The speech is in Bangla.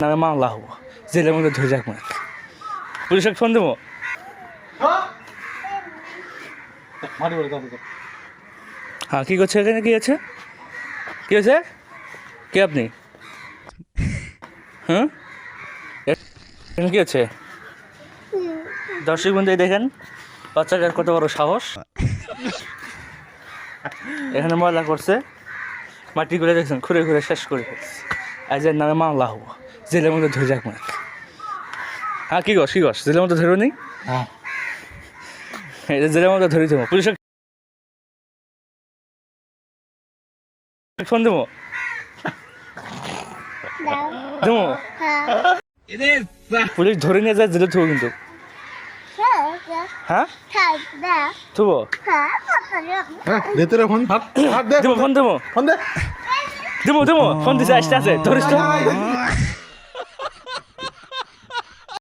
নামে মামলা হবো, জেলের মধ্যে ধরে যাক মানে। পুলিশকে ফোন দেবো। হ্যাঁ, কী করছে এখানে? কী আছে? কী হয়েছে? কে আপনি? হ্যাঁ, এখানে কী আছে? দর্শক বন্ধু দেখেন বাচ্চাটার কত বড় সাহস, এখানে ময়লা করছে, মাটি করে দেখছেন খুঁড়ে খুঁড়ে শেষ করে ফেলছে। আজ এর নামে মামলা হবো, জেলের মধ্যে ধরে যাক মানে। হ্যাঁ, কী কী জেলের মধ্যে ধরো নি? হ্যাঁ, জেলের মধ্যে ধরে দেবো। পুলিশকে ফোন দেবো। দেবো, পুলিশ ধরে নিয়ে যায় জেলে থুবো কিন্তু। হ্যাঁ, থুবো, দেবো ফোন দেবো, দেবো দেবো ফোন দিছে, আসতে আছে ধরিস তো।